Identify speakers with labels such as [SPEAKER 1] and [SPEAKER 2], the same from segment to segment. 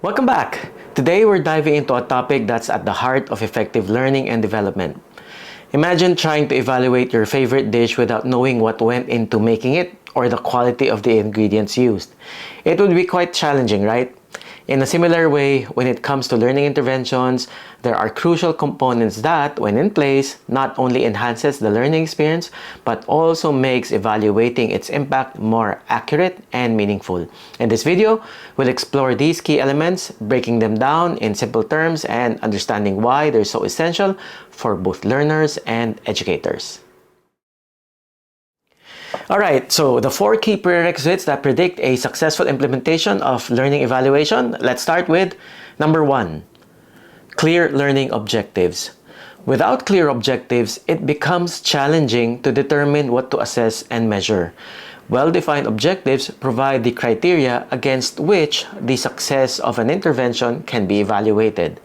[SPEAKER 1] Welcome back! Today we're diving into a topic that's at the heart of effective learning and development. Imagine trying to evaluate your favorite dish without knowing what went into making it or the quality of the ingredients used. It would be quite challenging, right? In a similar way, when it comes to learning interventions, there are crucial components that, when in place, not only enhances the learning experience, but also makes evaluating its impact more accurate and meaningful. In this video, we'll explore these key elements, breaking them down in simple terms and understanding why they're so essential for both learners and educators. Alright, so the 4 key prerequisites that predict a successful implementation of learning evaluation. Let's start with number 1, clear learning objectives. Without clear objectives, it becomes challenging to determine what to assess and measure. Well-defined objectives provide the criteria against which the success of an intervention can be evaluated.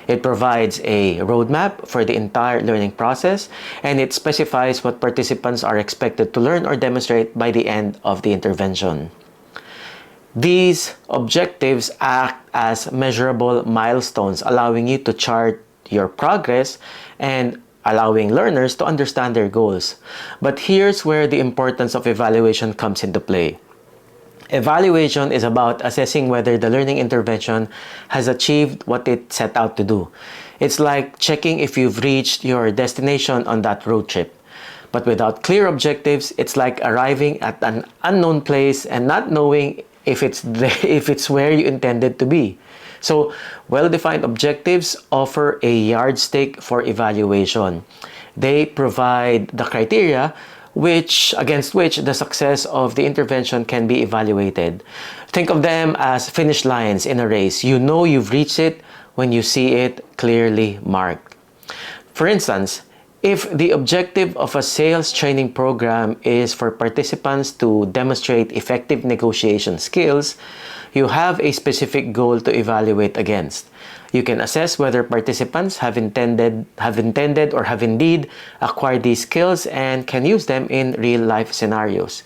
[SPEAKER 1] It provides a roadmap for the entire learning process, and it specifies what participants are expected to learn or demonstrate by the end of the intervention. These objectives act as measurable milestones, allowing you to chart your progress and allowing learners to understand their goals. But here's where the importance of evaluation comes into play. Evaluation is about assessing whether the learning intervention has achieved what it set out to do. It's like checking if you've reached your destination on that road trip. But without clear objectives, it's like arriving at an unknown place and not knowing if it's where you intended to be. So, well-defined objectives offer a yardstick for evaluation. They provide the criteria against which the success of the intervention can be evaluated. Think of them as finish lines in a race. You know you've reached it when you see it clearly marked. For instance, if the objective of a sales training program is for participants to demonstrate effective negotiation skills, you have a specific goal to evaluate against. You can assess whether participants have intended or have indeed acquired these skills and can use them in real-life scenarios.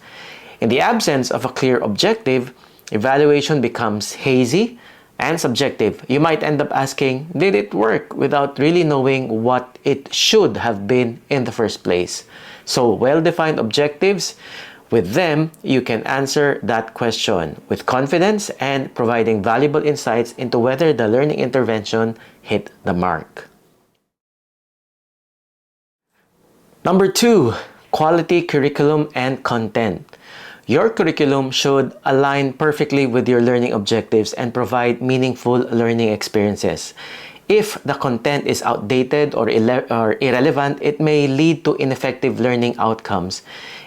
[SPEAKER 1] In the absence of a clear objective, evaluation becomes hazy and subjective. You might end up asking, did it work, without really knowing what it should have been in the first place. So, well-defined objectives, with them, you can answer that question with confidence and providing valuable insights into whether the learning intervention hit the mark. Number 2, quality curriculum and content. Your curriculum should align perfectly with your learning objectives and provide meaningful learning experiences. If the content is outdated or irrelevant, it may lead to ineffective learning outcomes.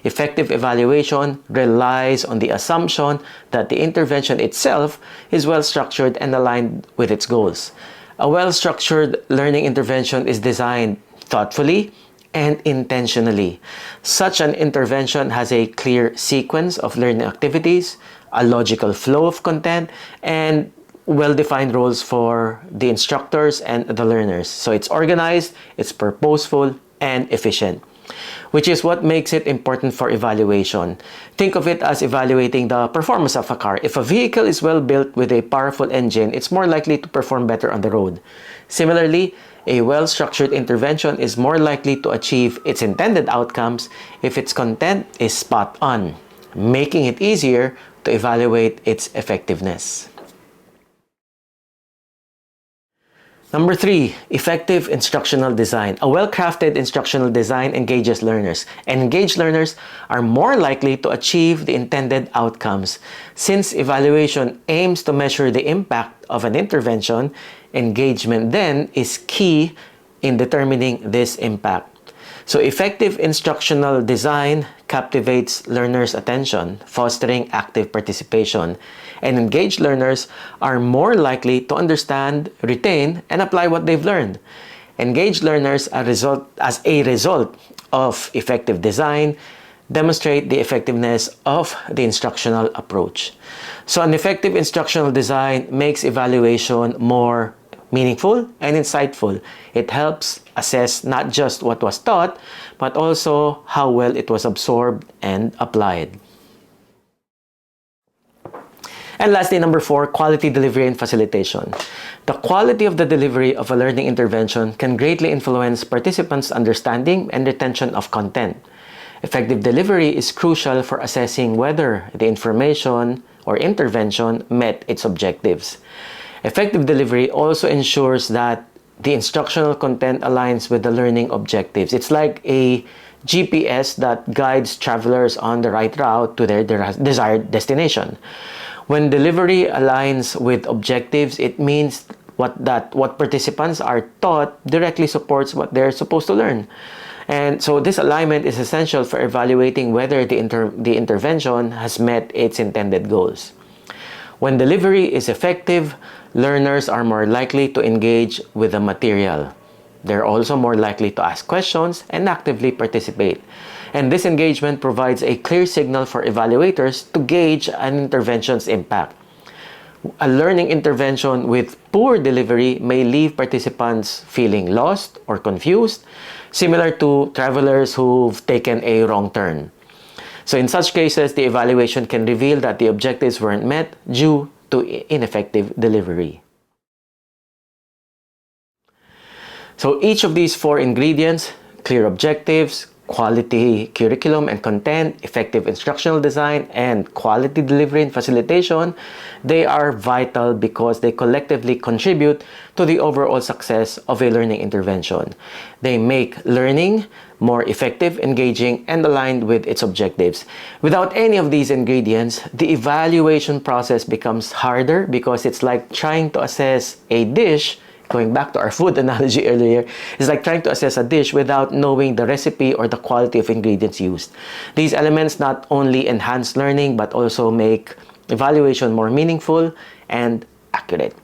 [SPEAKER 1] Effective evaluation relies on the assumption that the intervention itself is well-structured and aligned with its goals. A well-structured learning intervention is designed thoughtfully and intentionally. Such an intervention has a clear sequence of learning activities, a logical flow of content, and well-defined roles for the instructors and the learners. So it's organized, it's purposeful, and efficient, which is what makes it important for evaluation. Think of it as evaluating the performance of a car. If a vehicle is well built with a powerful engine, it's more likely to perform better on the road. Similarly, a well-structured intervention is more likely to achieve its intended outcomes if its content is spot on, making it easier to evaluate its effectiveness. Number 3, effective instructional design. A well-crafted instructional design engages learners, and engaged learners are more likely to achieve the intended outcomes. Since evaluation aims to measure the impact of an intervention, engagement then is key in determining this impact. So effective instructional design captivates learners' attention, fostering active participation, and engaged learners are more likely to understand, retain, and apply what they've learned. Engaged learners, as a result of effective design, demonstrate the effectiveness of the instructional approach. So an effective instructional design makes evaluation more meaningful and insightful. It helps assess not just what was taught, but also how well it was absorbed and applied. And lastly, number 4, quality delivery and facilitation. The quality of the delivery of a learning intervention can greatly influence participants' understanding and retention of content. Effective delivery is crucial for assessing whether the information or intervention met its objectives. Effective delivery also ensures that the instructional content aligns with the learning objectives. It's like a GPS that guides travelers on the right route to their desired destination. When delivery aligns with objectives, it means what participants are taught directly supports what they're supposed to learn. And so this alignment is essential for evaluating whether the intervention has met its intended goals. When delivery is effective, learners are more likely to engage with the material. They're also more likely to ask questions and actively participate. And this engagement provides a clear signal for evaluators to gauge an intervention's impact. A learning intervention with poor delivery may leave participants feeling lost or confused, similar to travelers who've taken a wrong turn. So in such cases, the evaluation can reveal that the objectives weren't met due to ineffective delivery. So each of these 4 ingredients, clear objectives, quality curriculum and content, effective instructional design, and quality delivery and facilitation, they are vital because they collectively contribute to the overall success of a learning intervention. They make learning more effective, engaging, and aligned with its objectives. Without any of these ingredients, the evaluation process becomes harder because it's like trying to assess a dish. Going back to our food analogy earlier, it's like trying to assess a dish without knowing the recipe or the quality of ingredients used. These elements not only enhance learning but also make evaluation more meaningful and accurate.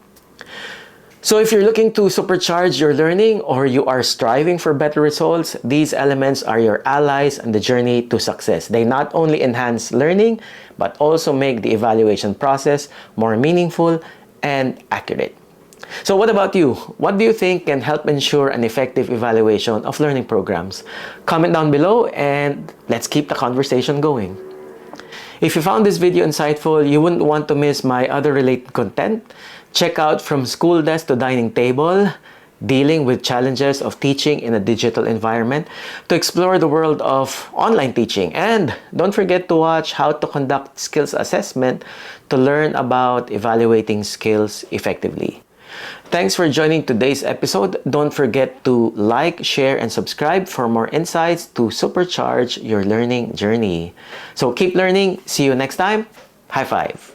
[SPEAKER 1] So if you're looking to supercharge your learning or you are striving for better results, these elements are your allies on the journey to success. They not only enhance learning but also make the evaluation process more meaningful and accurate. So what about you? What do you think can help ensure an effective evaluation of learning programs? Comment down below and let's keep the conversation going. If you found this video insightful, you wouldn't want to miss my other related content. Check out From School Desk to Dining Table, Dealing with Challenges of Teaching in a Digital Environment, to explore the world of online teaching. And don't forget to watch How to Conduct Skills Assessment to learn about evaluating skills effectively. Thanks for joining today's episode. Don't forget to like, share, and subscribe for more insights to supercharge your learning journey. So keep learning. See you next time. High five.